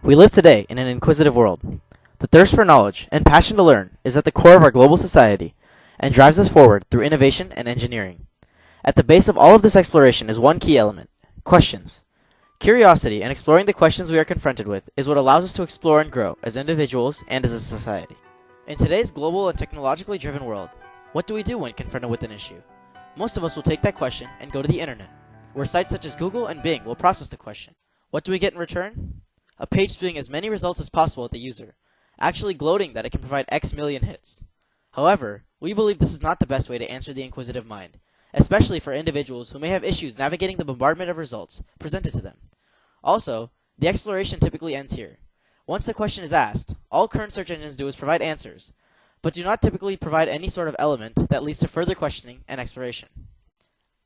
We live today in an inquisitive world. The thirst for knowledge and passion to learn is at the core of our global society and drives us forward through innovation and engineering. At the base of all of this exploration is one key element: questions. Curiosity and exploring the questions we are confronted with is what allows us to explore and grow as individuals and as a society. In today's global and technologically driven world, what do we do when confronted with an issue? Most of us will take that question and go to the internet, where sites such as Google and Bing will process the question. What do we get in return? A page spewing as many results as possible at the user, actually gloating that it can provide X million hits. However, we believe this is not the best way to answer the inquisitive mind, especially for individuals who may have issues navigating the bombardment of results presented to them. Also, the exploration typically ends here. Once the question is asked, all current search engines do is provide answers, but do not typically provide any sort of element that leads to further questioning and exploration.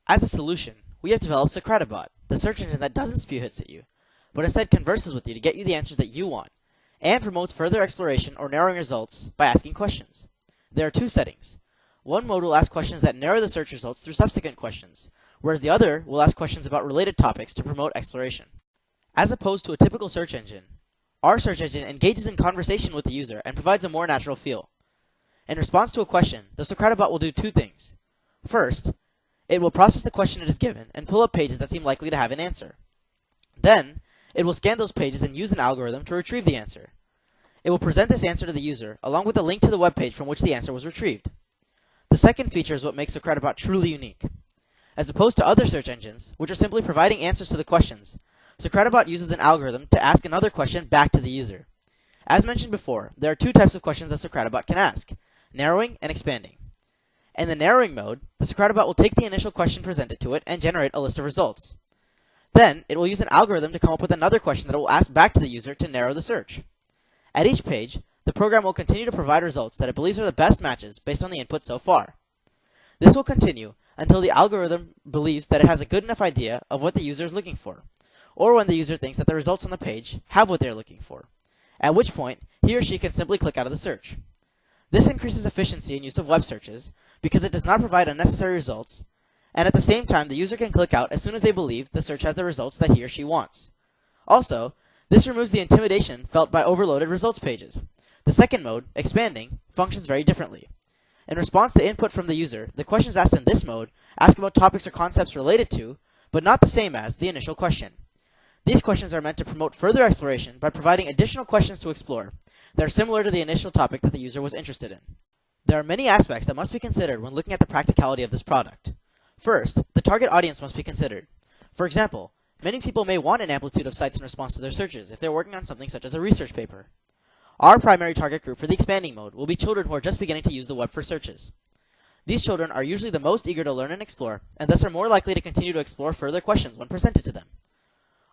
As a solution, we have developed Socratibot, the search engine that doesn't spew hits at you, but instead converses with you to get you the answers that you want, and promotes further exploration or narrowing results by asking questions. There are two settings. One mode will ask questions that narrow the search results through subsequent questions, whereas the other will ask questions about related topics to promote exploration. As opposed to a typical search engine, our search engine engages in conversation with the user and provides a more natural feel. In response to a question, the Socratibot will do two things. First, it will process the question it is given and pull up pages that seem likely to have an answer. Then, it will scan those pages and use an algorithm to retrieve the answer. It will present this answer to the user, along with a link to the web page from which the answer was retrieved. The second feature is what makes Socratibot truly unique. As opposed to other search engines, which are simply providing answers to the questions, Socratibot uses an algorithm to ask another question back to the user. As mentioned before, there are two types of questions that Socratibot can ask: narrowing and expanding. In the narrowing mode, the Socratibot will take the initial question presented to it and generate a list of results. Then, it will use an algorithm to come up with another question that it will ask back to the user to narrow the search. At each page, the program will continue to provide results that it believes are the best matches based on the input so far. This will continue until the algorithm believes that it has a good enough idea of what the user is looking for, or when the user thinks that the results on the page have what they are looking for, at which point he or she can simply click out of the search. This increases efficiency in use of web searches because it does not provide unnecessary results, and at the same time the user can click out as soon as they believe the search has the results that he or she wants. Also, this removes the intimidation felt by overloaded results pages. The second mode, expanding, functions very differently. In response to input from the user, the questions asked in this mode ask about topics or concepts related to, but not the same as, the initial question. These questions are meant to promote further exploration by providing additional questions to explore that are similar to the initial topic that the user was interested in. There are many aspects that must be considered when looking at the practicality of this product. First, the target audience must be considered. For example, many people may want an amplitude of sites in response to their searches if they're working on something such as a research paper. Our primary target group for the expanding mode will be children who are just beginning to use the web for searches. These children are usually the most eager to learn and explore, and thus are more likely to continue to explore further questions when presented to them.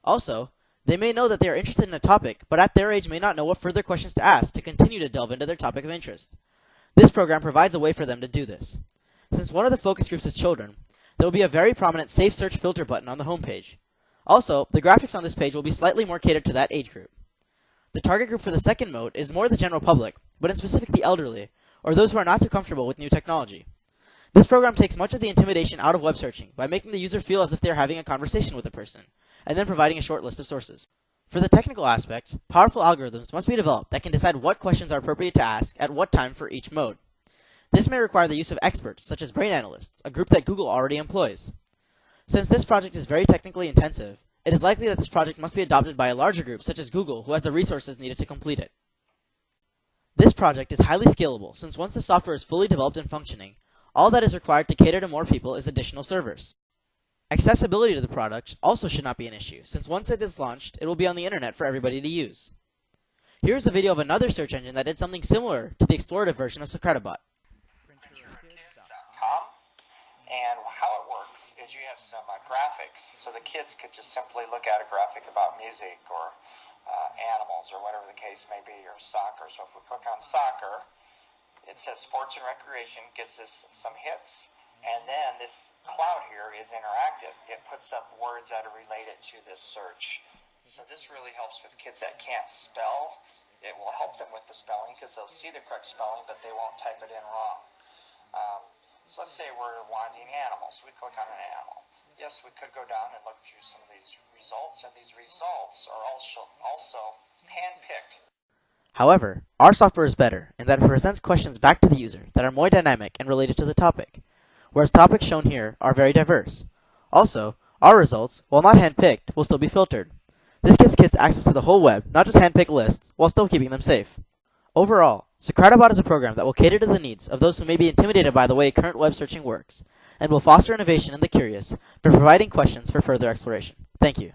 Also, they may know that they are interested in a topic, but at their age may not know what further questions to ask to continue to delve into their topic of interest. This program provides a way for them to do this. Since one of the focus groups is children, there will be a very prominent Safe Search filter button on the homepage. Also, the graphics on this page will be slightly more catered to that age group. The target group for the second mode is more the general public, but in specific the elderly, or those who are not too comfortable with new technology. This program takes much of the intimidation out of web searching by making the user feel as if they are having a conversation with a person, and then providing a short list of sources. For the technical aspects, powerful algorithms must be developed that can decide what questions are appropriate to ask at what time for each mode. This may require the use of experts, such as brain analysts, a group that Google already employs. Since this project is very technically intensive, it is likely that this project must be adopted by a larger group, such as Google, who has the resources needed to complete it. This project is highly scalable, since once the software is fully developed and functioning, all that is required to cater to more people is additional servers. Accessibility to the product also should not be an issue, since once it is launched, it will be on the internet for everybody to use. Here's a video of another search engine that did something similar to the explorative version of Socratibot. And how it works is you have some graphics, so the kids could just simply look at a graphic about music or animals or whatever the case may be, or soccer. So if we click on soccer, it says sports and recreation, gets us some hits, and then this cloud here is interactive. It puts up words that are related to this search. So this really helps with kids that can't spell. It will help them with the spelling because they'll see the correct spelling, but they won't type it in wrong. So let's say we're wanting animals. We click on an animal. Yes, we could go down and look through some of these results. and these results are also hand-picked. However, our software is better in that it presents questions back to the user that are more dynamic and related to the topic, whereas topics shown here are very diverse. Also, our results, while not hand-picked, will still be filtered. This gives kids access to the whole web, not just hand-picked lists, while still keeping them safe. Overall, Socratibot is a program that will cater to the needs of those who may be intimidated by the way current web searching works, and will foster innovation in the curious by providing questions for further exploration. Thank you.